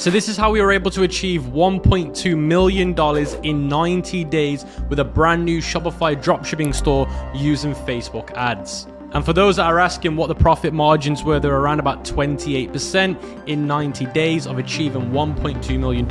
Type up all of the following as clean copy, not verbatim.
So this is how we were able to achieve $1.2 million in 90 days with a brand new Shopify dropshipping store using Facebook ads. And for those that are asking what the profit margins were, they're around about 28% in 90 days of achieving $1.2 million.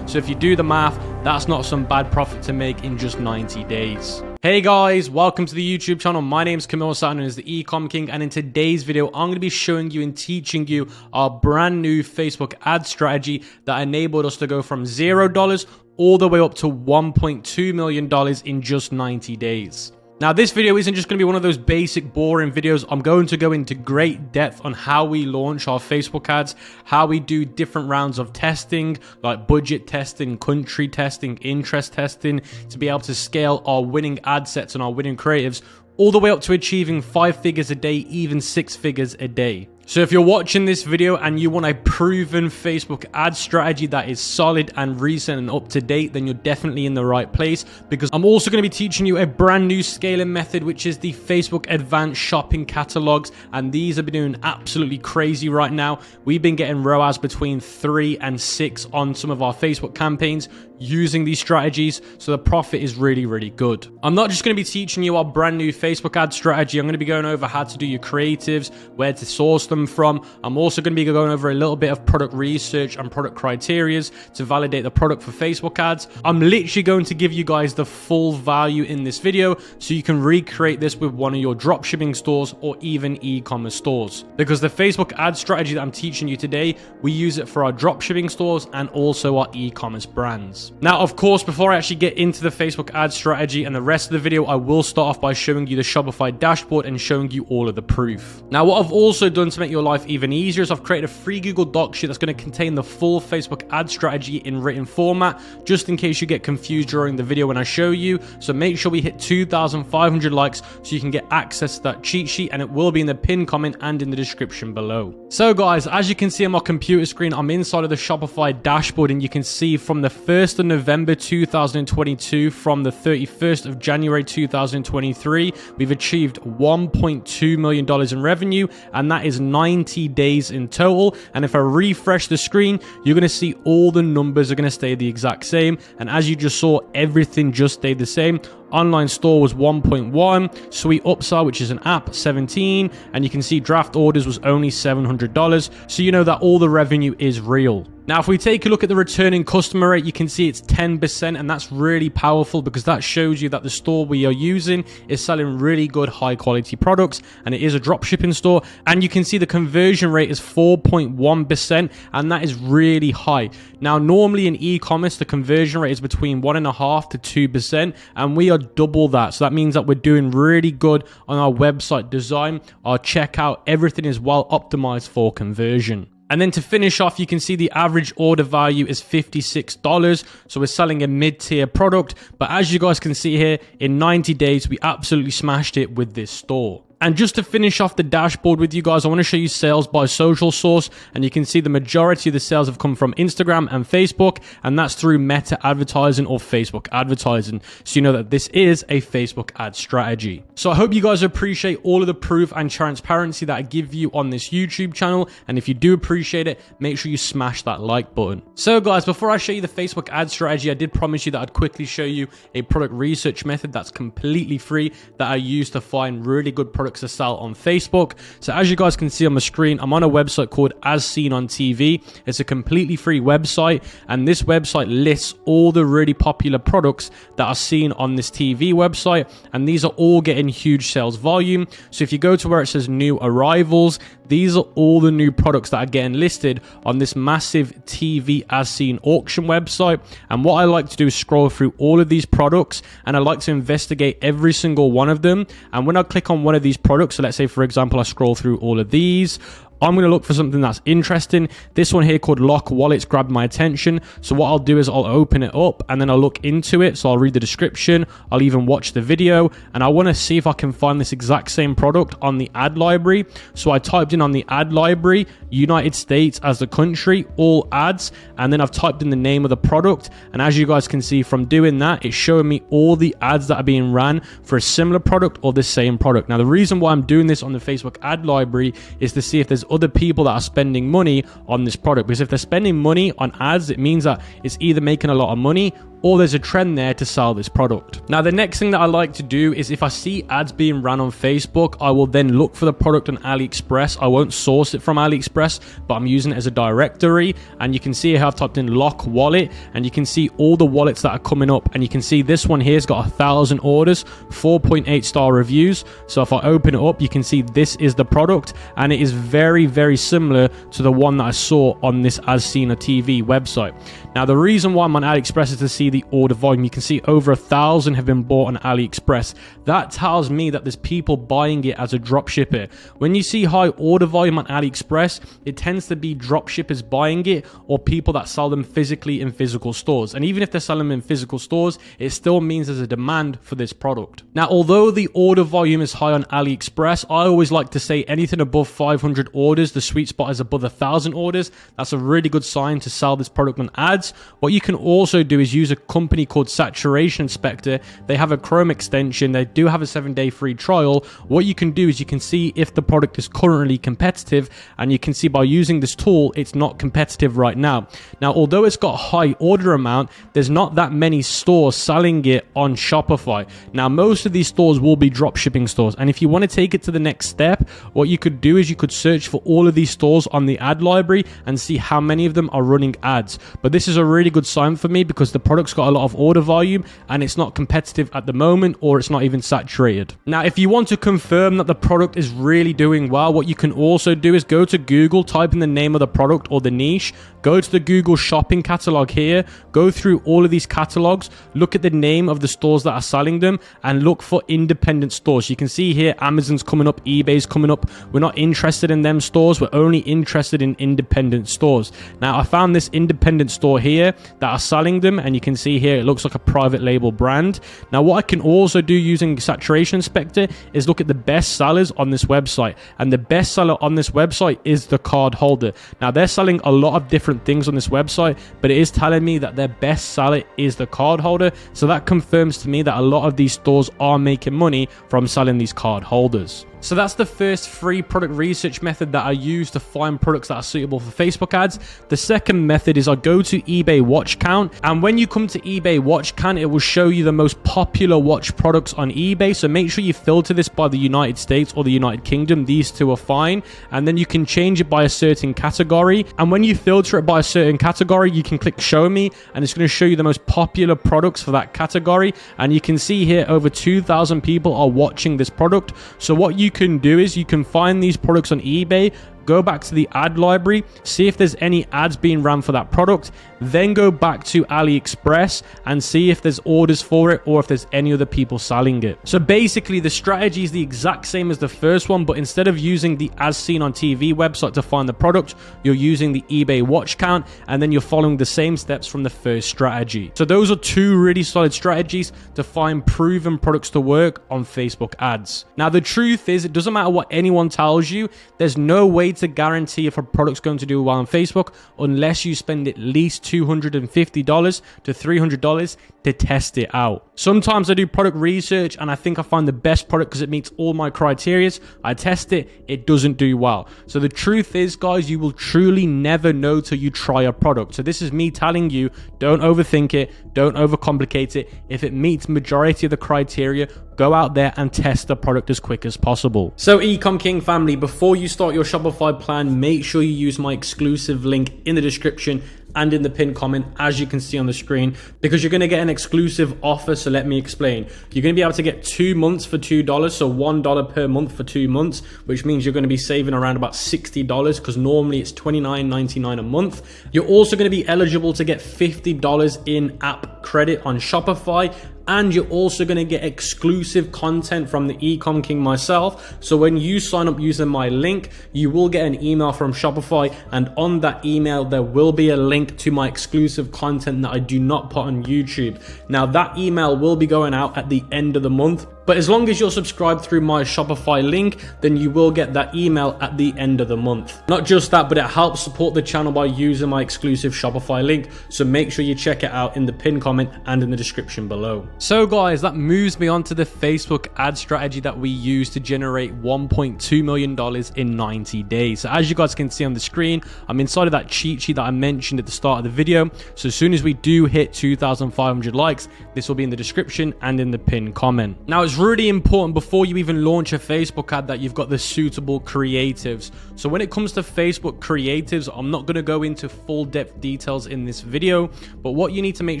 So if you do the math, that's not some bad profit to make in just 90 days. Hey guys, welcome to the YouTube channel. My name is Mohsin, known as the ECOM King, and in today's video, I'm going to be showing you and teaching you our brand new Facebook ad strategy that enabled us to go from $0 all the way up to $1.2 million in just 90 days. Now, this video isn't just going to be one of those basic, boring videos. I'm going to go into great depth on how we launch our Facebook ads, how we do different rounds of testing, like budget testing, country testing, interest testing, to be able to scale our winning ad sets and our winning creatives all the way up to achieving 5 figures a day, even 6 figures a day. So if you're watching this video and you want a proven Facebook ad strategy that is solid and recent and up to date, then you're definitely in the right place, because I'm also going to be teaching you a brand new scaling method, which is the Facebook Advanced Shopping Catalogs. And these have been doing absolutely crazy right now. We've been getting ROAS between 3 and 6 on some of our Facebook campaigns using these strategies. So the profit is really, really good. I'm not just going to be teaching you our brand new Facebook ad strategy. I'm going to be going over how to do your creatives, where to source them from. I'm also going to be going over a little bit of product research and product criterias to validate the product for Facebook ads. I'm literally going to give you guys the full value in this video so you can recreate this with one of your dropshipping stores or even e-commerce stores. Because the Facebook ad strategy that I'm teaching you today, we use it for our dropshipping stores and also our e-commerce brands. Now, of course, before I actually get into the Facebook ad strategy and the rest of the video, I will start off by showing you the Shopify dashboard and showing you all of the proof. Now, what I've also done to make your life even easier is I've created a free Google Doc sheet that's going to contain the full Facebook ad strategy in written format, just in case you get confused during the video when I show you. So make sure we hit 2,500 likes so you can get access to that cheat sheet, and it will be in the pinned comment and in the description below. So guys, as you can see on my computer screen, I'm inside of the Shopify dashboard, and you can see from the 1st of November 2022 from the 31st of January 2023, we've achieved $1.2 million in revenue, and that is 90 days in total. And if I refresh the screen, you're going to see all the numbers are going to stay the exact same. And as you just saw, everything just stayed the same. Online store was 1.1, Sweet Upsell, which is an app, 17, and you can see draft orders was only $700. So you know that all the revenue is real. Now, if we take a look at the returning customer rate, you can see it's 10%, and that's really powerful because that shows you that the store we are using is selling really good, high quality products, and it is a dropshipping store. And you can see the conversion rate is 4.1%, and that is really high. Now, normally in e-commerce, the conversion rate is between 1.5% to 2%, and we are double that. So that means that we're doing really good on our website design, our checkout, everything is well optimized for conversion. And then to finish off, you can see the average order value is $56. So we're selling a mid-tier product. But as you guys can see here, in 90 days, we absolutely smashed it with this store. And just to finish off the dashboard with you guys, I want to show you sales by social source. And you can see the majority of the sales have come from Instagram and Facebook, and that's through Meta advertising or Facebook advertising. So you know that this is a Facebook ad strategy. So I hope you guys appreciate all of the proof and transparency that I give you on this YouTube channel. And if you do appreciate it, make sure you smash that like button. So guys, before I show you the Facebook ad strategy, I did promise you that I'd quickly show you a product research method that's completely free that I use to find really good products to sell on Facebook. So as you guys can see on the screen, I'm on a website called As Seen on TV. It's a completely free website, and this website lists all the really popular products that are seen on this TV website, and these are all getting huge sales volume. So if you go to where it says new arrivals, these are all the new products that are getting listed on this massive TV As Seen auction website. And what I like to do is scroll through all of these products, and I like to investigate every single one of them. And when I click on one of these products, so let's say for example I scroll through all of these, I'm going to look for something that's interesting. This one here called Lock Wallets grabbed my attention. So what I'll do is I'll open it up and then I'll look into it. So I'll read the description. I'll even watch the video, and I want to see if I can find this exact same product on the ad library. So I typed in on the ad library, United States as the country, all ads, and then I've typed in the name of the product. And as you guys can see from doing that, it's showing me all the ads that are being ran for a similar product or the same product. Now, the reason why I'm doing this on the Facebook ad library is to see if there's other people that are spending money on this product. Because if they're spending money on ads, it means that it's either making a lot of money or there's a trend there to sell this product. Now, the next thing that I like to do is if I see ads being ran on Facebook, I will then look for the product on AliExpress. I won't source it from AliExpress, but I'm using it as a directory. And you can see here I've typed in lock wallet, and you can see all the wallets that are coming up. And you can see this one here has got 1,000 orders, 4.8 star reviews. So if I open it up, you can see this is the product, and it is very, very similar to the one that I saw on this As Seen on TV website. Now, the reason why I'm on AliExpress is to see the order volume. You can see over 1,000 have been bought on AliExpress. That tells me that there's people buying it as a dropshipper. When you see high order volume on AliExpress, it tends to be dropshippers buying it or people that sell them physically in physical stores. And even if they're selling them in physical stores, it still means there's a demand for this product. Now, although the order volume is high on AliExpress, I always like to say anything above 500 orders, the sweet spot is above 1,000 orders. That's a really good sign to sell this product on ads. What you can also do is use a company called Saturation Inspector. They have a Chrome extension. They do have a 7-day free trial. What you can do is you can see if the product is currently competitive, and you can see by using this tool, it's not competitive right now. Now, although it's got a high order amount, there's not that many stores selling it on Shopify. Now, most of these stores will be drop shipping stores. And if you want to take it to the next step, what you could do is you could search for all of these stores on the ad library and see how many of them are running ads. But this is a really good sign for me because the product's got a lot of order volume and it's not competitive at the moment, or it's not even saturated. Now, if you want to confirm that the product is really doing well, what you can also do is go to Google, type in the name of the product or the niche, go to the Google shopping catalog here, go through all of these catalogs, look at the name of the stores that are selling them, and look for independent stores. You can see here Amazon's coming up, eBay's coming up. We're not interested in them stores. We're only interested in independent stores. Now, I found this independent store here that are selling them, and you can see here it looks like a private label brand. Now, what I can also do using Saturation Inspector is look at the best sellers on this website, and the best seller on this website is the card holder. Now, they're selling a lot of different things on this website, but it is telling me that their best seller is the card holder, so that confirms to me that a lot of these stores are making money from selling these card holders. So that's the first free product research method that I use to find products that are suitable for Facebook ads. The second method is I go to eBay watch count, and when you come to eBay watch count, it will show you the most popular watch products on eBay. So make sure you filter this by the United States or the United Kingdom. These two are fine, and then you can change it by a certain category. And when you filter it by a certain category, you can click show me, and it's going to show you the most popular products for that category. And you can see here over 2,000 people are watching this product. So what you can do is you can find these products on eBay, go back to the ad library, see if there's any ads being ran for that product, then go back to AliExpress and see if there's orders for it or if there's any other people selling it. So basically the strategy is the exact same as the first one, but instead of using the As Seen on TV website to find the product, you're using the eBay watch count, and then you're following the same steps from the first strategy. So those are two really solid strategies to find proven products to work on Facebook ads. Now, the truth is, it doesn't matter what anyone tells you, there's no way to guarantee if a product's going to do well on Facebook unless you spend at least $250 to $300 to test it out. Sometimes I do product research and I think I find the best product because it meets all my criteria. I test it, it doesn't do well. So the truth is, guys, you will truly never know till you try a product. So this is me telling you, don't overthink it, don't overcomplicate it. If it meets majority of the criteria, go out there and test the product as quick as possible. So ECOM King family, before you start your Shopify plan, make sure you use my exclusive link in the description and in the pinned comment, as you can see on the screen, because you're going to get an exclusive offer. So let me explain. You're going to be able to get 2 months for $2, so $1 per month for 2 months, which means you're going to be saving around about $60 because normally it's $29.99 a month. You're also going to be eligible to get $50 in app credit on Shopify, and you're also going to get exclusive content from the ECOM King myself. So when you sign up using my link, you will get an email from Shopify, and on that email there will be a link to my exclusive content that I do not put on YouTube. Now that email will be going out at the end of the month, But as long as you're subscribed through my Shopify link, then you will get that email at the end of the month. Not just that, but it helps support the channel by using my exclusive Shopify link. So make sure you check it out in the pinned comment and in the description below. So guys, that moves me on to the Facebook ad strategy that we use to generate $1.2 million in 90 days. So as you guys can see on the screen, I'm inside of that cheat sheet that I mentioned at the start of the video. So as soon as we do hit 2,500 likes, this will be in the description and in the pinned comment. Now, it's really important before you even launch a Facebook ad that you've got the suitable creatives. So when it comes to Facebook creatives, I'm not going to go into full depth details in this video, but what you need to make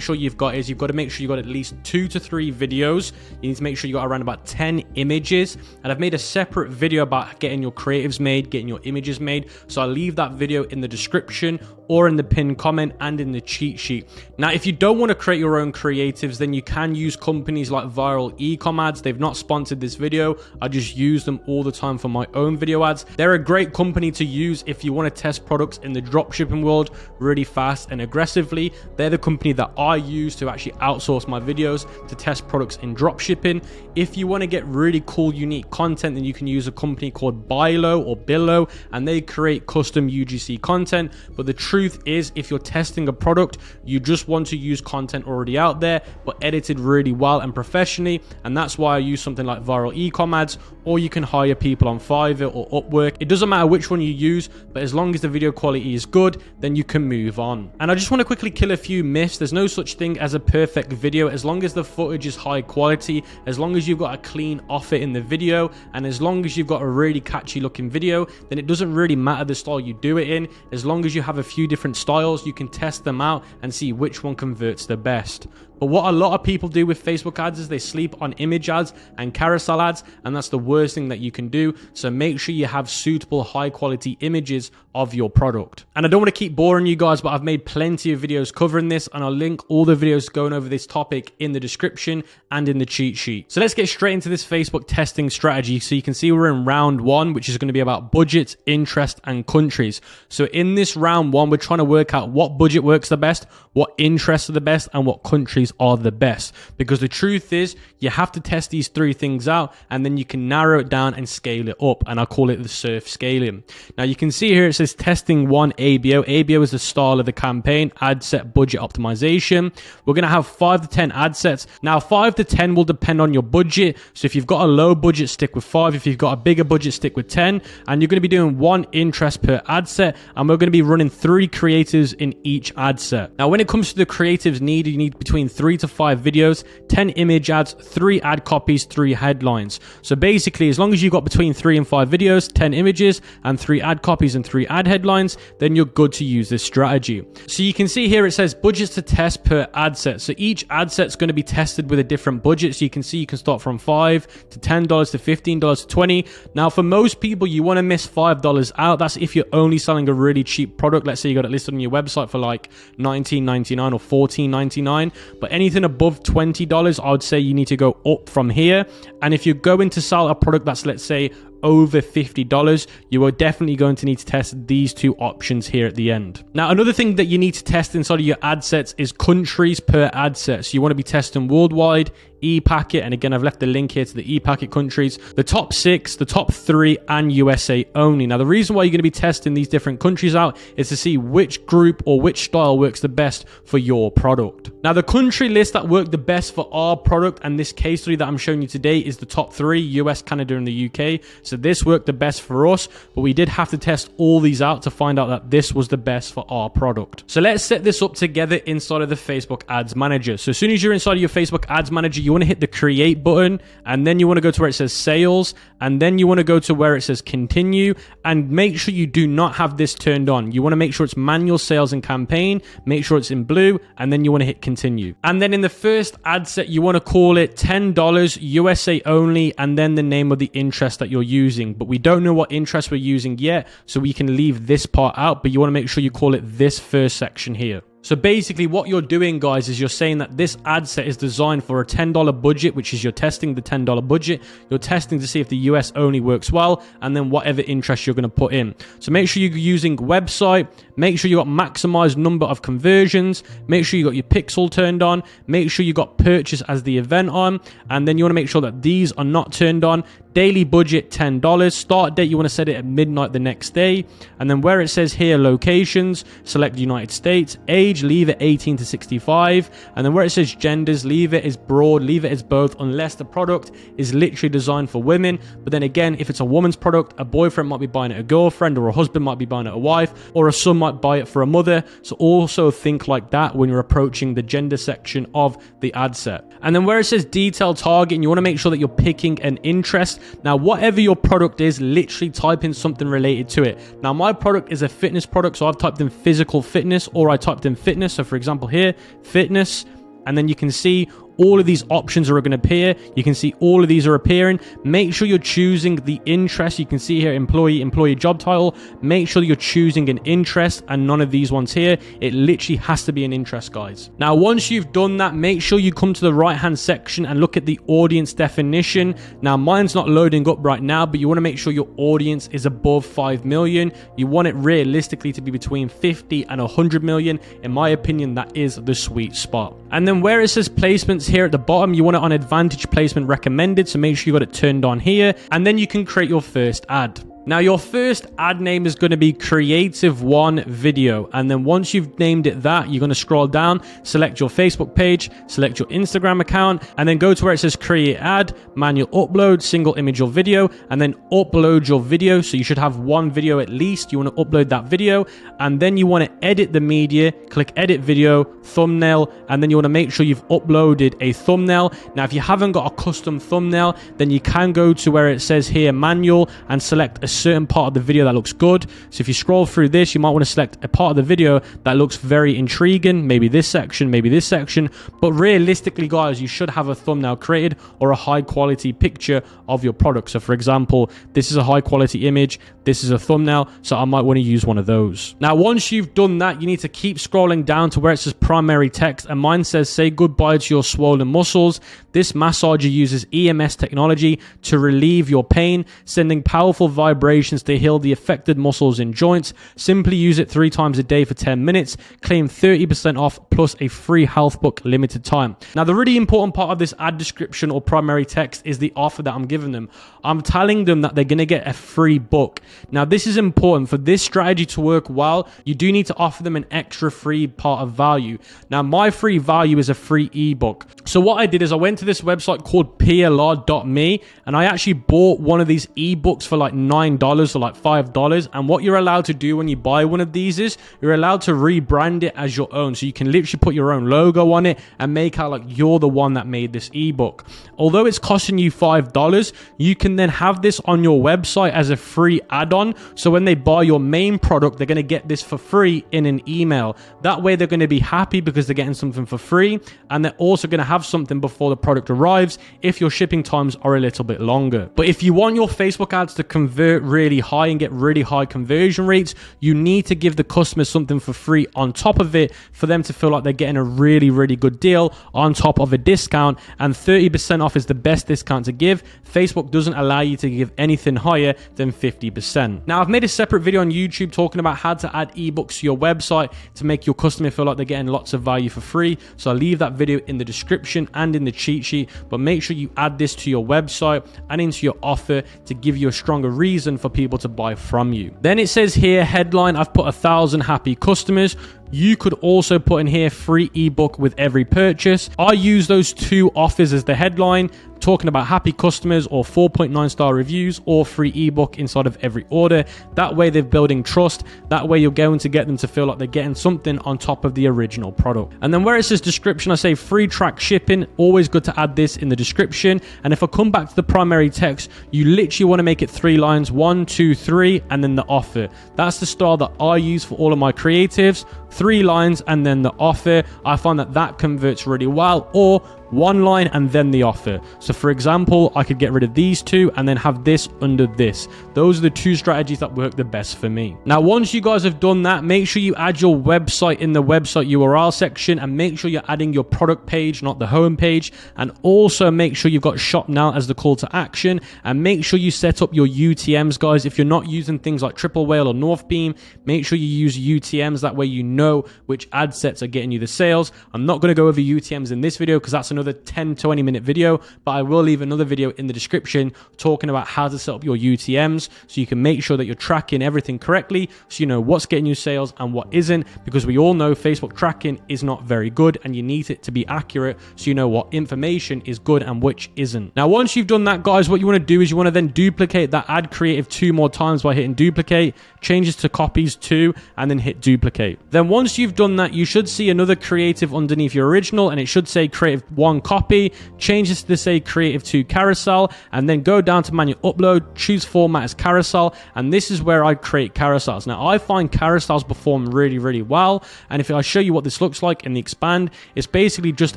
sure you've got is you've got to make sure you've got at least 2 to 3 videos. You need to make sure you got around about 10 images, and I've made a separate video about getting your creatives made, getting your images made. So I'll leave that video in the description or in the pinned comment and in the cheat sheet. Now, if you don't want to create your own creatives, then you can use companies like Viral ECOM ads. They've not sponsored this video. I just use them all the time for my own video ads. They're a great company to use if you want to test products in the dropshipping world really fast and aggressively. They're the company that I use to actually outsource my videos to test products in dropshipping. If you want to get really cool, unique content, then you can use a company called Billo, and they create custom UGC content. But the truth is, if you're testing a product, you just want to use content already out there, but edited really well and professionally. And that's why I use something like Viral ECOM ads, or you can hire people on Fiverr or Upwork. It doesn't matter which one you use, but as long as the video quality is good, then you can move on. And I just want to quickly kill a few myths. There's no such thing as a perfect video. As long as the footage is high quality, as long as you've got a clean offer in the video, and as long as you've got a really catchy looking video, then it doesn't really matter the style you do it in. As long as you have a few different styles, you can test them out and see which one converts the best. But what a lot of people do with Facebook ads is they sleep on image ads and carousel ads, and that's the worst thing that you can do. So make sure you have suitable high quality images of your product. And I don't want to keep boring you guys, but I've made plenty of videos covering this, and I'll link all the videos going over this topic in the description and in the cheat sheet. So let's get straight into this Facebook testing strategy. So you can see we're in round 1, which is going to be about budgets, interest, and countries. So in this round 1, we're trying to work out what budget works the best, what interests are the best, and what countries are the best. Because the truth is, you have to test these 3 things out, and then you can narrow it down and scale it up. And I call it the surf scaling. Now you can see here it says testing 1 ABO. ABO is the style of the campaign, ad set budget optimization. We're going to have 5 to 10 ad sets. Now 5 to 10 will depend on your budget. So if you've got a low budget, stick with 5. If you've got a bigger budget, stick with 10. And you're going to be doing 1 interest per ad set, and we're going to be running 3 creatives in each ad set. Now when it comes to the creatives needed, you need between 3 to 5 videos, 10 image ads, 3 ad copies, 3 headlines. So basically, as long as you've got between 3 and 5 videos, 10 images, and 3 ad copies and 3 ad headlines, then you're good to use this strategy. So you can see here it says budgets to test per ad set. So each ad set is going to be tested with a different budget. So you can see you can start from $5 to $10 to $15 to $20. Now for most people, you want to miss $5 out. That's if you're only selling a really cheap product. Let's say you got it listed on your website for like $19.99 or $14.99. But anything above $20, I would say you need to go up from here. And if you're going to sell a product that's, let's say, over $50, you are definitely going to need to test these 2 options here at the end. Now, another thing that you need to test inside of your ad sets is countries per ad set. So you want to be testing worldwide, e-packet, and again, I've left the link here to the e-packet countries, the top 6, the top 3, and USA only. Now, the reason why you're going to be testing these different countries out is to see which group or which style works the best for your product. Now, the country list that worked the best for our product and this case study that I'm showing you today is the top 3, US, Canada, and the UK. So this worked the best for us, but we did have to test all these out to find out that this was the best for our product. So let's set this up together inside of the Facebook Ads Manager. So as soon as you're inside of your Facebook Ads Manager, you want to hit the create button, and then you want to go to where it says sales, and then you want to go to where it says continue, and make sure you do not have this turned on. You want to make sure it's manual sales and campaign, make sure it's in blue, and then you want to hit continue. And then in the first ad set, you want to call it $10 USA only, and then the name of the interest that you're using. But we don't know what interest we're using yet, so we can leave this part out, but you want to make sure you call it this first section here. So basically what you're doing, guys, is you're saying that this ad set is designed for a $10 budget, which is you're testing the $10 budget. You're testing to see if the US only works well, and then whatever interest you're going to put in. So make sure you're using website. Make sure you got maximized number of conversions. Make sure you got your pixel turned on. Make sure you got purchase as the event on. And then you want to make sure that these are not turned on. Daily budget, $10. Start date, you want to set it at midnight the next day. And then where it says here, locations, select United States. Age, leave it 18 to 65. And then where it says genders, leave it as broad, leave it as both, unless the product is literally designed for women. But then again, if it's a woman's product, a boyfriend might be buying it a girlfriend, or a husband might be buying it a wife, or a son might buy it for a mother. So also think like that when you're approaching the gender section of the ad set. And then where it says detailed targeting, you want to make sure that you're picking an interest. Now, whatever your product is, literally type in something related to it. Now, my product is a fitness product, so I've typed in physical fitness, or I typed in fitness. So for example here, fitness, and then you can see all of these options are going to appear. You can see all of these are appearing. Make sure you're choosing the interest. You can see here employee job title. Make sure you're choosing an interest and none of these ones here. It literally has to be an interest, guys. Now, once you've done that, make sure you come to the right hand section and look at the audience definition. Now, mine's not loading up right now, but you want to make sure your audience is above 5 million. You want it realistically to be between 50 and 100 million. In my opinion, that is the sweet spot. And then where it says placements here at the bottom, you want it on advantage placement recommended. So make sure you got it turned on here, and then you can create your first ad. Now, your first ad name is going to be Creative One Video. And then once you've named it that, you're going to scroll down, select your Facebook page, select your Instagram account, and then go to where it says Create Ad, Manual Upload, Single Image or Video, and then upload your video. So you should have one video at least. You want to upload that video, and then you want to edit the media, click Edit Video, Thumbnail, and then you want to make sure you've uploaded a thumbnail. Now, if you haven't got a custom thumbnail, then you can go to where it says here Manual and select a certain part of the video that looks good. So if you scroll through this, you might want to select a part of the video that looks very intriguing, maybe this section, maybe this section. But realistically, guys, you should have a thumbnail created or a high quality picture of your product. So for example, this is a high quality image, this is a thumbnail, so I might want to use one of those. Now, once you've done that, you need to keep scrolling down to where it says primary text, and mine says say goodbye to your swollen muscles. This massager uses EMS technology to relieve your pain, sending powerful vibrations to heal the affected muscles and joints. Simply use it 3 times a day for 10 minutes. Claim 30% off plus a free health book limited time. Now, the really important part of this ad description or primary text is the offer that I'm giving them. I'm telling them that they're going to get a free book. Now, this is important. For this strategy to work well, you do need to offer them an extra free part of value. Now, my free value is a free ebook. So what I did is I went to this website called plr.me, and I actually bought one of these ebooks for like $9 or like $5. And what you're allowed to do when you buy one of these is you're allowed to rebrand it as your own. So you can literally put your own logo on it and make out like you're the one that made this ebook. Although it's costing you $5, you can then have this on your website as a free add-on. So when they buy your main product, they're going to get this for free in an email. That way they're going to be happy because they're getting something for free, and they're also going to have something before the product arrives if your shipping times are a little bit longer. But if you want your Facebook ads to convert really high and get really high conversion rates, you need to give the customer something for free on top of it for them to feel like they're getting a really, really good deal on top of a discount. And 30% off is the best discount to give. Facebook doesn't allow you to give anything higher than 50%. Now, I've made a separate video on YouTube talking about how to add ebooks to your website to make your customer feel like they're getting lots of value for free. So I'll leave that video in the description and in the cheat sheet, but make sure you add this to your website and into your offer to give you a stronger reason for people to buy from you. Then it says here, headline, I've put 1,000 happy customers. You could also put in here free ebook with every purchase. I use those 2 offers as the headline, talking about happy customers or 4.9 star reviews or free ebook inside of every order. That way they're building trust. That way you're going to get them to feel like they're getting something on top of the original product. And then where it says description, I say free track shipping. Always good to add this in the description. And if I come back to the primary text, you literally want to make it 3 lines, 1, 2, 3, and then the offer. That's the style that I use for all of my creatives. 3 lines and then the offer. I find that converts really well. Or one line and then the offer. So for example, I could get rid of these two and then have this under this. Those are the two strategies that work the best for me. Now, once you guys have done that, make sure you add your website in the website URL section, and make sure you're adding your product page, not the home page. And also make sure you've got shop now as the call to action, and make sure you set up your UTMs, guys. If you're not using things like Triple Whale or Northbeam, make sure you use UTMs. That way you know which ad sets are getting you the sales. I'm not going to go over UTMs in this video because that's another 10-20 minute video, but I will leave another video in the description talking about how to set up your UTMs so you can make sure that you're tracking everything correctly, so you know what's getting you sales and what isn't, because we all know Facebook tracking is not very good and you need it to be accurate so you know what information is good and which isn't. Now, once you've done that, guys, what you want to do is you want to then duplicate that ad creative 2 more times by hitting duplicate, changes to copies 2, and then hit duplicate. Then once you've done that, you should see another creative underneath your original, and it should say creative 1 copy, change this to say creative 2 carousel, and then go down to manual upload, choose format as carousel, and this is where I create carousels. Now, I find carousels perform really well, and if I show you what this looks like in the expand, it's basically just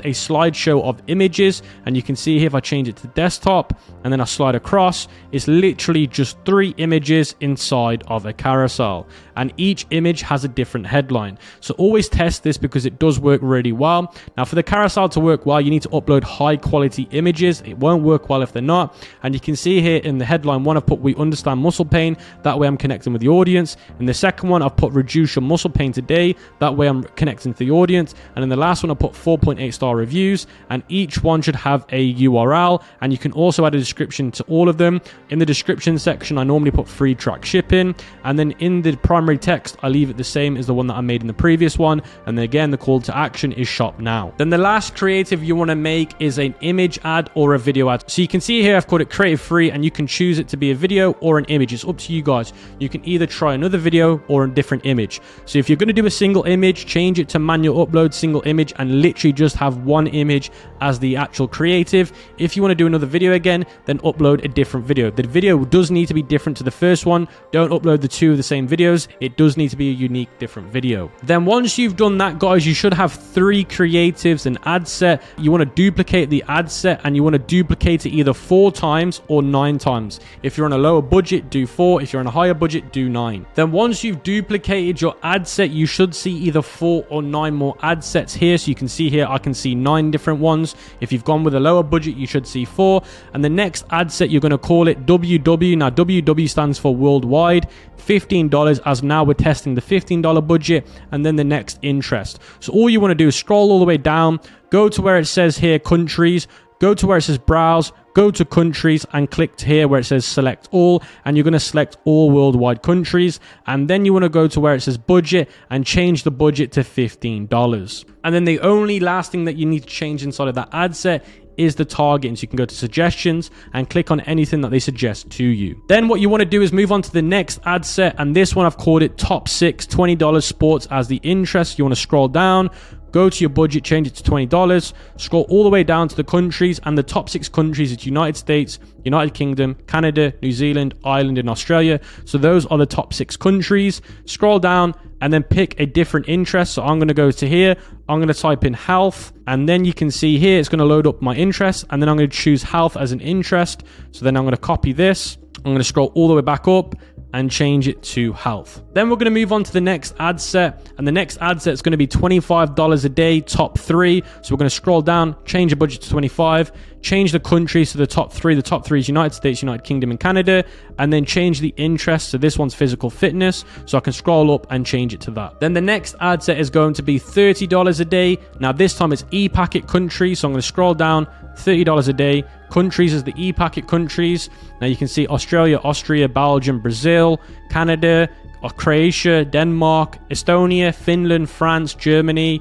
a slideshow of images, and you can see here if I change it to desktop and then I slide across, it's literally just 3 images inside of a carousel, and each image has a different headline. So always test this because it does work really well. Now, for the carousel to work well, you need to upload high quality images. It won't work well if they're not, and you can see here in the headline 1 I've put we understand muscle pain, that way I'm connecting with the audience. In the second one I've put reduce your muscle pain today, that way I'm connecting to the audience. And in the last one I put 4.8 star reviews, and each one should have a URL, and you can also add a description to all of them. In the description section I normally put free track shipping, and then in the primary text I leave it the same as the one that I made in the previous one, and then again the call to action is shop now. Then the last creative you want to make is an image ad or a video ad. So you can see here I've called it creative free, and you can choose it to be a video or an image. It's up to you guys. You can either try another video or a different image. So if you're going to do a single image, change it to manual upload single image and literally just have one image as the actual creative. If you want to do another video again, then upload a different video. The video does need to be different to the first one. Don't upload the 2 of the same videos. It does need to be a unique different video. Then once you've done that, guys, you should have 3 creatives and ad set. You want to duplicate the ad set, and you want to duplicate it either 4 times or 9 times. If you're on a lower budget, do 4. If you're on a higher budget, do 9. Then once you've duplicated your ad set, you should see either 4 or 9 more ad sets here. So you can see here I can see 9 different ones. If you've gone with a lower budget, you should see 4. And the next ad set, you're going to call it WW. Now WW stands for worldwide. $15, as now we're testing the $15 budget, and then the next interest. So all you want to do is scroll all the way down, go to where it says here countries, go to where it says browse, go to countries, and click here where it says select all, and you're going to select all worldwide countries. And then you want to go to where it says budget and change the budget to $15. And then the only last thing that you need to change inside of that ad set is the targeting. So you can go to suggestions and click on anything that they suggest to you. Then what you want to do is move on to the next ad set, and this one I've called it top 6 $20 sports as the interest. You want to scroll down, go to your budget, change it to $20, scroll all the way down to the countries, and the top 6 countries is United States, United Kingdom, Canada, New Zealand, Ireland, and Australia. So those are the top 6 countries. Scroll down and then pick a different interest. So I'm going to go to here, I'm going to type in health, and then you can see here it's going to load up my interest, and then I'm going to choose health as an interest. So then I'm going to copy this, I'm going to scroll all the way back up and change it to health. Then we're going to move on to the next ad set, and the next ad set is going to be $25 a day, top 3. So we're going to scroll down, change the budget to 25, change the countries to the top 3. The top 3 is United States, United Kingdom, and Canada, and then change the interest. So this one's physical fitness, so I can scroll up and change it to that. Then the next ad set is going to be $30 a day. Now this time it's e-packet countries, so I'm going to scroll down, $30 a day. Countries is the e-packet countries. Now you can see Australia, Austria, Belgium, Brazil, Canada, Croatia, Denmark, Estonia, Finland, France, Germany,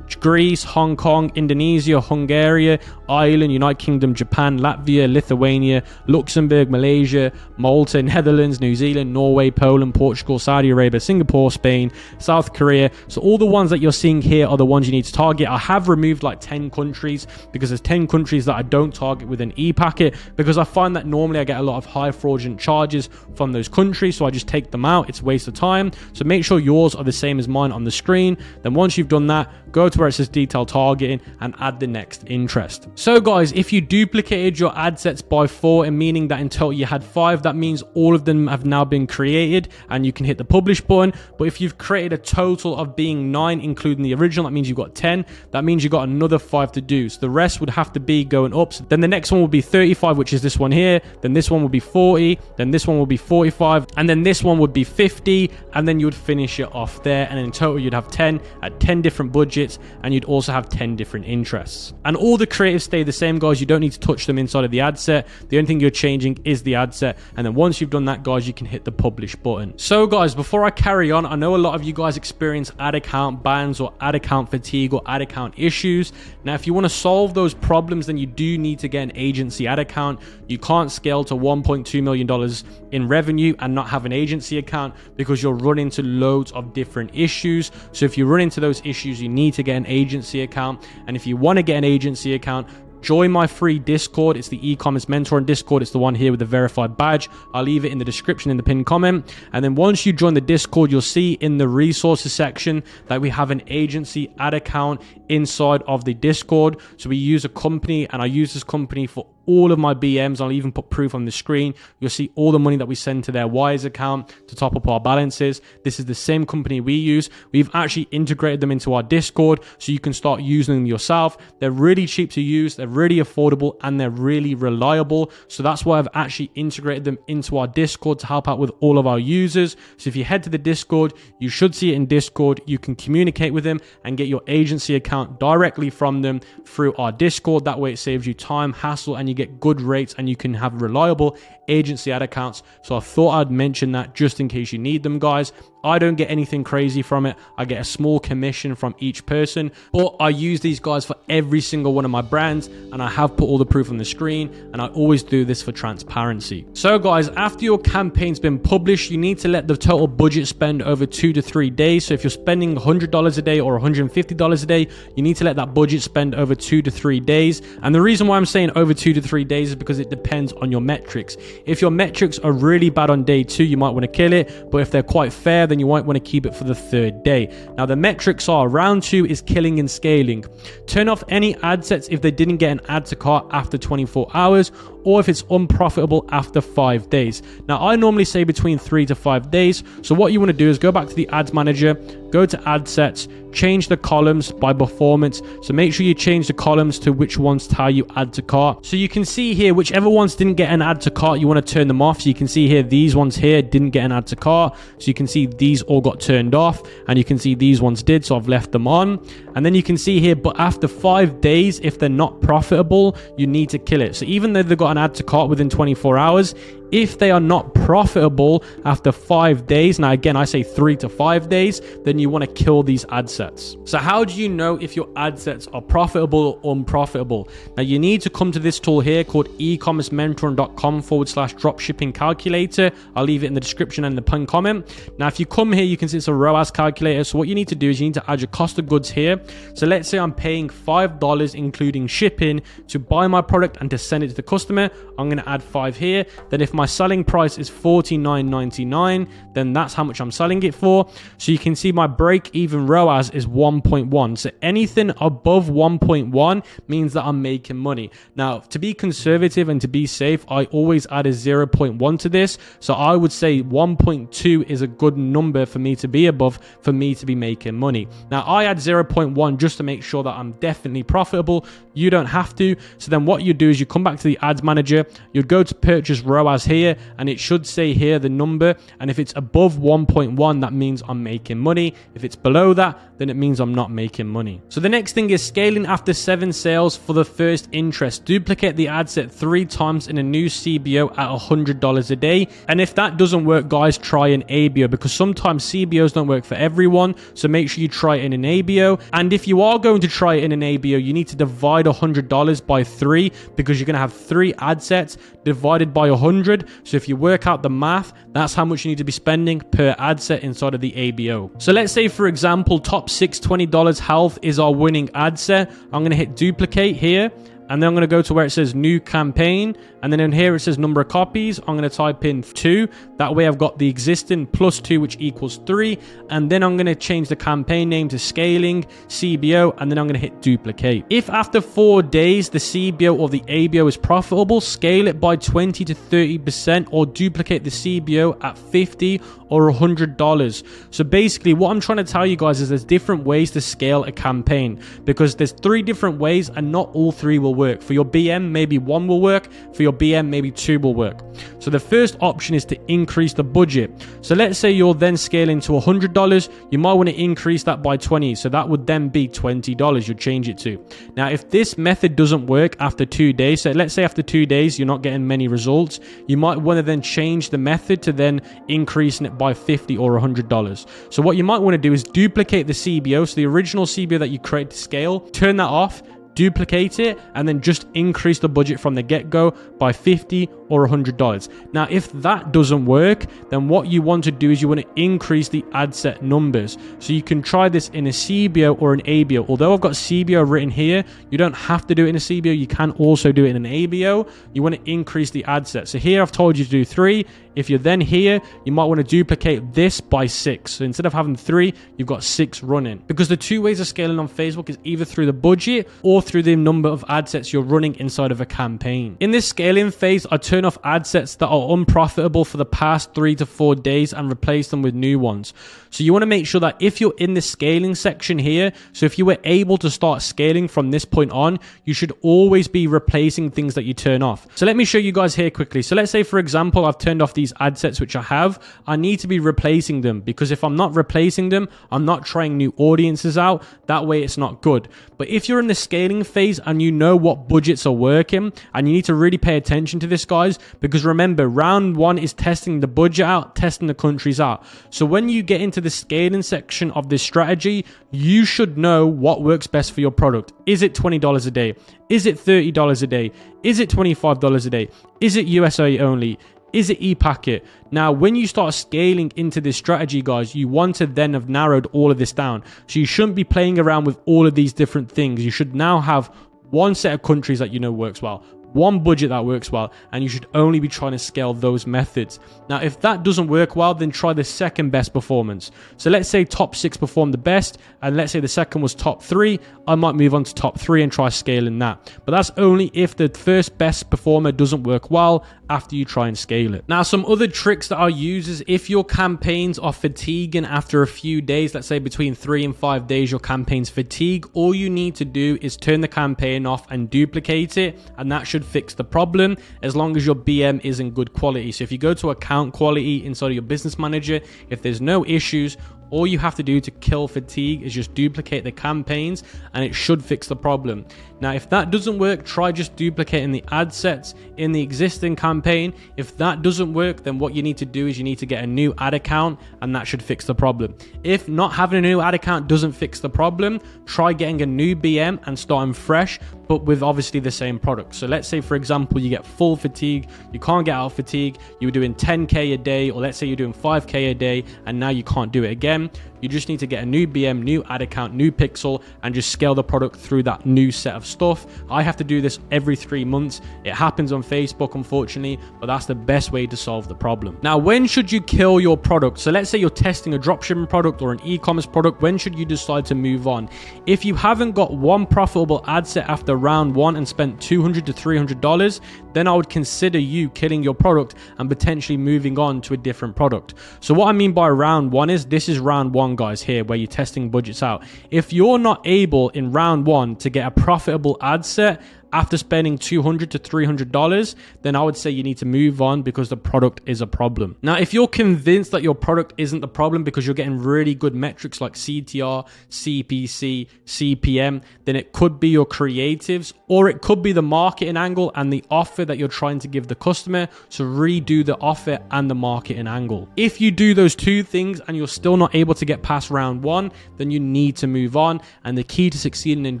Greece, Hong Kong, Indonesia, Hungary, Ireland, United Kingdom, Japan, Latvia, Lithuania, Luxembourg, Malaysia, Malta, Netherlands, New Zealand, Norway, Poland, Portugal, Saudi Arabia, Singapore, Spain, South Korea. So all the ones that you're seeing here are the ones you need to target. I have removed like 10 countries because there's 10 countries that I don't target with an e-packet, because I find that normally I get a lot of high fraudulent charges from those countries, so I just take them out. It's a waste of time. So make sure yours are the same as mine on the screen. Then once you've done that, go to where it says detailed targeting and add the next interest. So guys, if you duplicated your ad sets by 4, and meaning that in total you had 5, that means all of them have now been created and you can hit the publish button. But if you've created a total of being 9, including the original, that means you've got 10. That means you've got another 5 to do. So the rest would have to be going up. So then the next one will be 35, which is this one here. Then this one will be 40. Then this one will be 45. And then this one would be 50. And then you would finish it off there. And in total, you'd have 10 at 10 different budgets. And you'd also have 10 different interests. And all the creatives stay the same, guys. You don't need to touch them inside of the ad set. The only thing you're changing is the ad set. And then once you've done that, guys, you can hit the publish button. So guys, before I carry on, I know a lot of you guys experience ad account bans or ad account fatigue or ad account issues. Now, if you want to solve those problems, then you do need to get an agency ad account. You can't scale to $1.2 million in revenue and not have an agency account, because you'll run into loads of different issues. So if you run into those issues, you need to get an agency account. And if you want to get an agency account, join my free Discord. It's the e-commerce mentor on Discord. It's the one here with the verified badge. I'll leave it in the description in the pinned comment. And then once you join the Discord, you'll see in the resources section that we have an agency ad account inside of the Discord. So we use a company, and I use this company for all of my BMs. I'll even put proof on the screen. You'll see all the money that we send to their Wise account to top up our balances. This is the same company we use. We've actually integrated them into our Discord so you can start using them yourself. They're really cheap to use, they're really affordable, and they're really reliable. So that's why I've actually integrated them into our Discord to help out with all of our users. So if you head to the Discord, you should see it in Discord. You can communicate with them and get your agency account directly from them through our Discord. That way it saves you time, hassle, and you get good rates, and you can have reliable agency ad accounts. So I thought I'd mention that just in case you need them, guys. I don't get anything crazy from it. I get a small commission from each person, but I use these guys for every single one of my brands, and I have put all the proof on the screen, and I always do this for transparency. So guys, after your campaign's been published, you need to let the total budget spend over 2 to 3 days. So if you're spending $100 a day or $150 a day, you need to let that budget spend over 2 to 3 days. And the reason why I'm saying over 2 to 3 days is because it depends on your metrics. If your metrics are really bad on day 2, you might want to kill it, but if they're quite fair, then you might want to keep it for the 3rd day. Now the metrics are: round 2 is killing and scaling. Turn off any ad sets if they didn't get an add to cart after 24 hours, or if it's unprofitable after 5 days. Now I normally say between 3 to 5 days. So what you want to do is go back to the ads manager, go to ad sets, change the columns by performance. So make sure you change the columns to which ones tell you add to cart. So you can see here, whichever ones didn't get an add to cart, you want to turn them off. So you can see here, these ones here didn't get an add to cart. So you can see these all got turned off, and you can see these ones did. So I've left them on. And then you can see here, but after 5 days, if they're not profitable, you need to kill it. So even though they've got an add to cart within 24 hours, if they are not profitable after 5 days, now again, I say 3 to 5 days, then you want to kill these ad sets. So how do you know if your ad sets are profitable or unprofitable? Now you need to come to this tool here called ecommercementoring.com/dropshipping calculator. I'll leave it in the description and the pinned comment. Now, if you come here, you can see it's a ROAS calculator. So what you need to do is you need to add your cost of goods here. So let's say I'm paying $5 including shipping to buy my product and to send it to the customer. I'm going to add 5 here. Then if my selling price is $49.99, then that's how much I'm selling it for. So you can see my break even ROAS is 1.1. So anything above 1.1 means that I'm making money. Now, to be conservative and to be safe, I always add a 0.1 to this. So I would say 1.2 is a good number for me to be above, for me to be making money. Now I add 0.1 just to make sure that I'm definitely profitable. You don't have to. So then what you do is you come back to the ads manager, you'd go to purchase ROAS here, and it should say here the number. And if it's above 1.1, that means I'm making money. If it's below that, then it means I'm not making money. So the next thing is scaling after 7 sales for the first interest. Duplicate the ad set 3 times in a new CBO at $100 a day. And if that doesn't work, guys, try an ABO, because sometimes CBOs don't work for everyone. So make sure you try it in an ABO. And if you are going to try it in an ABO, you need to divide $100 by 3, because you're going to have 3 ad sets divided by 100. So if you work out the math, that's how much you need to be spending per ad set inside of the ABO. So let's say, for example, top 6 $20 health is our winning ad set. I'm going to hit duplicate here. and then I'm going to go to where it says new campaign, and then in here it says number of copies. I'm going to type in 2. That way I've got the existing plus 2, which equals 3, and then I'm going to change the campaign name to scaling CBO, and then I'm going to hit duplicate. If after 4 days the CBO or the ABO is profitable, scale it by 20 to 30% or duplicate the CBO at $50 or $100. So basically what I'm trying to tell you guys is there's different ways to scale a campaign, because there's 3 different ways and not all 3 will work. For your BM, maybe 1 will work. For your BM, maybe 2 will work. So the first option is to increase the budget. So let's say you're then scaling to $100. You might want to increase that by 20. So that would then be $20 you'd change it to. Now, if this method doesn't work after 2 days, so let's say after 2 days, you're not getting many results, you might want to then change the method to then increasing it by $50 or $100. So what you might want to do is duplicate the CBO. So the original CBO that you create to scale, turn that off, duplicate it, and then just increase the budget from the get-go by $50 or $100. Now, if that doesn't work, then what you want to do is you want to increase the ad set numbers. So you can try this in a CBO or an ABO. Although I've got CBO written here, you don't have to do it in a CBO. You can also do it in an ABO. You want to increase the ad set. So here I've told you to do 3. If you're then here, you might want to duplicate this by 6. So instead of having 3, you've got 6 running. Because the 2 ways of scaling on Facebook is either through the budget or through the number of ad sets you're running inside of a campaign. In this scaling phase, I turn off ad sets that are unprofitable for the past 3 to 4 days and replace them with new ones. So you want to make sure that if you're in the scaling section here, so if you were able to start scaling from this point on, you should always be replacing things that you turn off. So let me show you guys here quickly. So let's say, for example, I've turned off these ad sets, which I have. I need to be replacing them, because if I'm not replacing them, I'm not trying new audiences out. That way it's not good. But if you're in the scaling phase and you know what budgets are working, and you need to really pay attention to this, guys, because remember, round 1 is testing the budget out, testing the countries out. So when you get into the scaling section of this strategy, you should know what works best for your product. Is it $20 a day? Is it $30 a day? Is it $25 a day? Is it USA only? Is it e-packet? Now, when you start scaling into this strategy, guys, you want to then have narrowed all of this down. So you shouldn't be playing around with all of these different things. You should now have one set of countries that you know works well, one budget that works well, and you should only be trying to scale those methods. Now, if that doesn't work well, then try the second best performance. So let's say top 6 performed the best, and let's say the second was top 3. I might move on to top 3 and try scaling that. But that's only if the first best performer doesn't work well after you try and scale it. Now, some other tricks that I use is if your campaigns are fatiguing after a few days, let's say between 3 and 5 days, your campaigns fatigue, all you need to do is turn the campaign off and duplicate it, and that should fix the problem, as long as your BM is in good quality. So if you go to account quality inside of your business manager, if there's no issues, all you have to do to kill fatigue is just duplicate the campaigns, and it should fix the problem. Now, if that doesn't work, try just duplicating the ad sets in the existing campaign. If that doesn't work, then what you need to do is you need to get a new ad account, and that should fix the problem. If not having a new ad account doesn't fix the problem, try getting a new BM and starting fresh, but with obviously the same product. So let's say, for example, you get full fatigue, you can't get out of fatigue, you were doing 10K a day, or let's say you're doing 5K a day, and now you can't do it again. You just need to get a new BM, new ad account, new pixel, and just scale the product through that new set of stuff. I have to do this every 3 months. It happens on Facebook, unfortunately, but that's the best way to solve the problem. Now, when should you kill your product? So let's say you're testing a dropshipping product or an e-commerce product. When should you decide to move on? If you haven't got one profitable ad set after round 1 and spent $200 to $300, then I would consider you killing your product and potentially moving on to a different product. So what I mean by round 1 is, this is round 1, guys, here where you're testing budgets out. If you're not able in round 1 to get a profitable ad set after spending $200 to $300, then I would say you need to move on, because the product is a problem. Now, if you're convinced that your product isn't the problem because you're getting really good metrics like CTR, CPC, CPM, then it could be your creatives, or it could be the marketing angle and the offer that you're trying to give the customer. So redo the offer and the marketing angle. If you do those 2 things and you're still not able to get past round 1, then you need to move on. And the key to succeeding in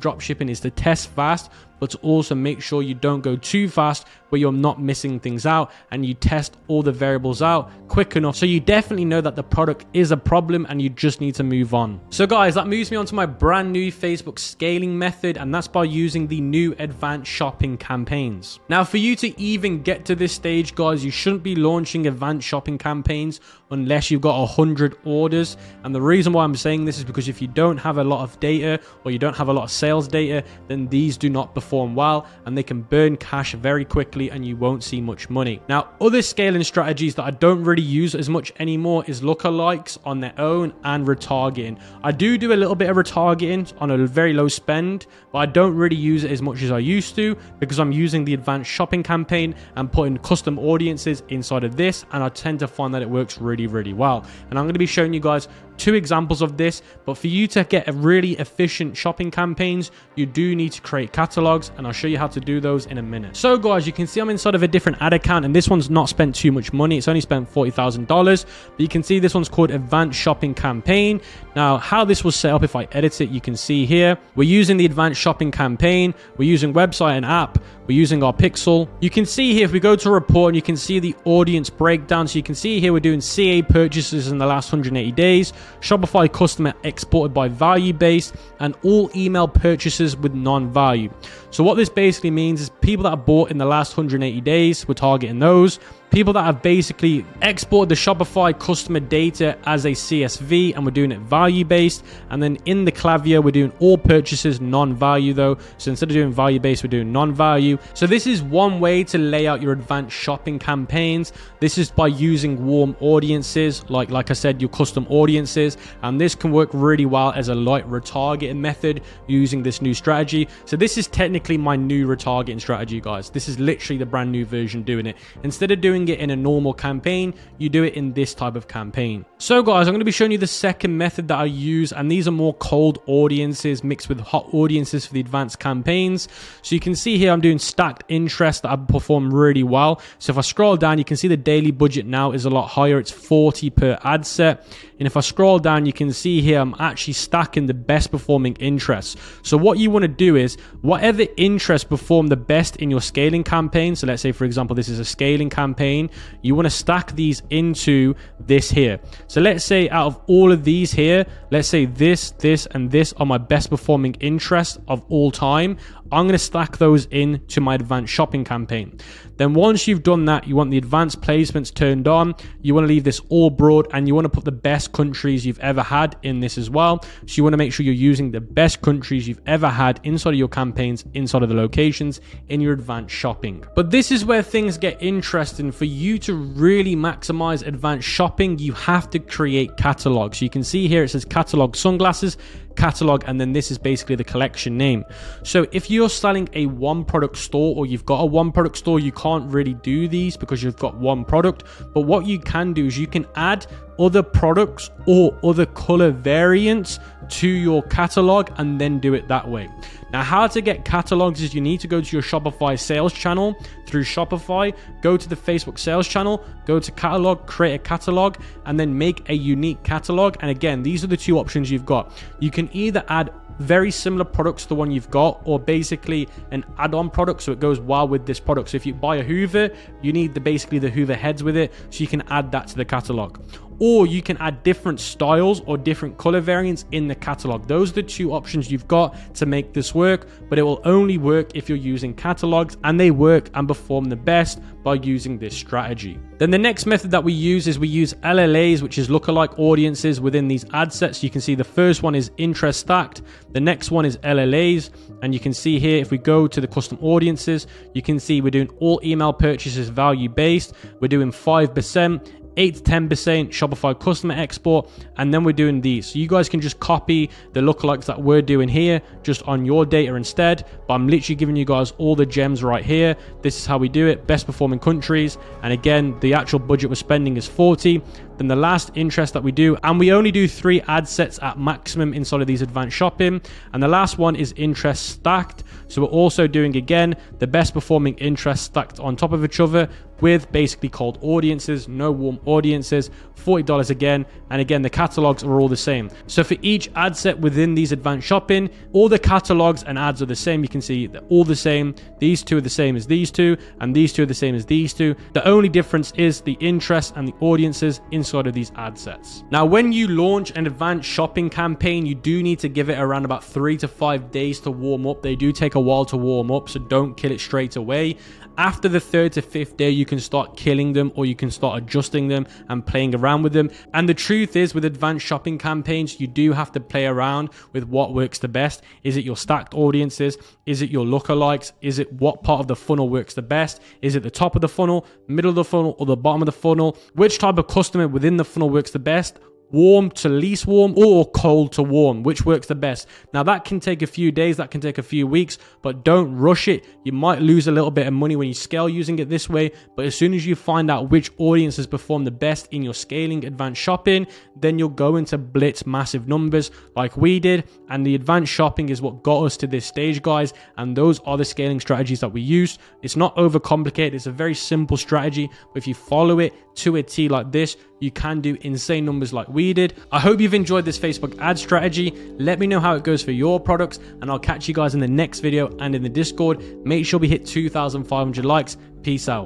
dropshipping is to test fast, but to also make sure you don't go too fast where you're not missing things out and you test all the variables out quick enough so you definitely know that the product is a problem and you just need to move on. So guys, that moves me on to my brand new Facebook scaling method, and that's by using the new advanced shopping campaigns. Now, for you to even get to this stage, guys, you shouldn't be launching advanced shopping campaigns unless you've got 100 orders. And the reason why I'm saying this is because if you don't have a lot of data or you don't have a lot of sales data, then these do not perform well and they can burn cash very quickly and you won't see much money. Now, other scaling strategies that I don't really use as much anymore is lookalikes on their own and retargeting. I do a little bit of retargeting on a very low spend, but I don't really use it as much as I used to because I'm using the advanced shopping campaign and putting custom audiences inside of this, and I tend to find that it works really well. And I'm going to be showing you guys 2 examples of this, but for you to get a really efficient shopping campaigns, you do need to create catalogs, and I'll show you how to do those in a minute. So guys, you can see I'm inside of a different ad account, and this one's not spent too much money. It's only spent $40,000, but you can see this one's called Advanced Shopping Campaign. Now, how this was set up, if I edit it, you can see here, we're using the Advanced Shopping Campaign, we're using website and app, we're using our pixel. You can see here, if we go to report, and you can see the audience breakdown. So you can see here, we're doing CA purchases in the last 180 days, Shopify customer exported by value based, and all email purchases with non-value. So what this basically means is people that have bought in the last 180 days, we're targeting those. People that have basically exported the Shopify customer data as a CSV, and we're doing it value based. And then in the Klaviyo, we're doing all purchases non-value though. So instead of doing value based, we're doing non-value. So this is one way to lay out your advanced shopping campaigns. This is by using warm audiences, like I said, your custom audiences. And this can work really well as a light retargeting method using this new strategy. So this is technically my new retargeting strategy, guys. This is literally the brand new version doing it. Instead of doing it in a normal campaign, you do it in this type of campaign. So guys, I'm going to be showing you the second method that I use, and these are more cold audiences mixed with hot audiences for the advanced campaigns. So you can see here I'm doing stacked interest that have performed really well. So if I scroll down, you can see the daily budget now is a lot higher. It's 40 per ad set. And if I scroll down, you can see here I'm actually stacking the best performing interests. So what you want to do is whatever interests perform the best in your scaling campaign. So let's say, for example, this is a scaling campaign. You want to stack these into this here. So let's say out of all of these here, let's say this, and this are my best performing interests of all time. I'm going to stack those into my advanced shopping campaign. Then once you've done that, you want the advanced placements turned on. You want to leave this all broad, and you want to put the best countries you've ever had in this as well. So you want to make sure you're using the best countries you've ever had inside of your campaigns, inside of the locations in your advanced shopping. But this is where things get interesting. For you to really maximize advanced shopping, you have to create catalogs. So you can see here it says catalog sunglasses, catalog, and then this is basically the collection name. So if you're selling a one product store, or you've got a one product store, you can't really do these because you've got one product. But what you can do is you can add other products or other color variants to your catalog and then do it that way. Now, how to get catalogs is you need to go to your Shopify sales channel through Shopify, go to the Facebook sales channel, go to catalog, create a catalog, and then make a unique catalog. And again, these are the 2 options you've got. You can either add very similar products to the one you've got, or basically an add-on product so it goes well with this product. So if you buy a Hoover, you need basically the Hoover heads with it, so you can add that to the catalog. Or you can add different styles or different color variants in the catalog. Those are the 2 options you've got to make this work, but it will only work if you're using catalogs, and they work and perform the best by using this strategy. Then the next method that we use is we use LLAs, which is lookalike audiences within these ad sets. You can see the first one is interest stacked. The next one is LLAs. And you can see here, if we go to the custom audiences, you can see we're doing all email purchases value based. We're doing 5%. 8 to 10% Shopify customer export, and then we're doing these. So you guys can just copy the lookalikes that we're doing here just on your data instead, but I'm literally giving you guys all the gems right here. This is how we do it, best performing countries. And again, the actual budget we're spending is 40. Then the last interest that we do, and we only do 3 ad sets at maximum inside of these advanced shopping. And the last one is interest stacked. So we're also doing, again, the best performing interest stacked on top of each other. with basically cold audiences, no warm audiences, $40 again. And again, the catalogs are all the same. So for each ad set within these advanced shopping, all the catalogs and ads are the same. You can see they're all the same. These two are the same as these two, and these two are the same as these two. The only difference is the interest and the audiences inside of these ad sets. Now, when you launch an advanced shopping campaign, you do need to give it around about 3 to 5 days to warm up. They do take a while to warm up, so don't kill it straight away. After the 3rd to 5th day, you can start killing them, or you can start adjusting them and playing around with them. And the truth is, with advanced shopping campaigns, you do have to play around with what works the best. Is it your stacked audiences? Is it your lookalikes? Is it what part of the funnel works the best? Is it the top of the funnel, middle of the funnel, or the bottom of the funnel? Which type of customer within the funnel works the best? Warm to least warm, or cold to warm, which works the best? Now that can take a few days, that can take a few weeks, but don't rush it. You might lose a little bit of money when you scale using it this way, but as soon as you find out which audiences perform the best in your scaling advanced shopping, then you'll go into blitz massive numbers like we did. And the advanced shopping is what got us to this stage, guys, and those are the scaling strategies that we use. It's not overcomplicated, it's a very simple strategy, but if you follow it to a T like this, you can do insane numbers like we did. I hope you've enjoyed this Facebook ad strategy. Let me know how it goes for your products, and I'll catch you guys in the next video and in the Discord. Make sure we hit 2,500 likes. Peace out.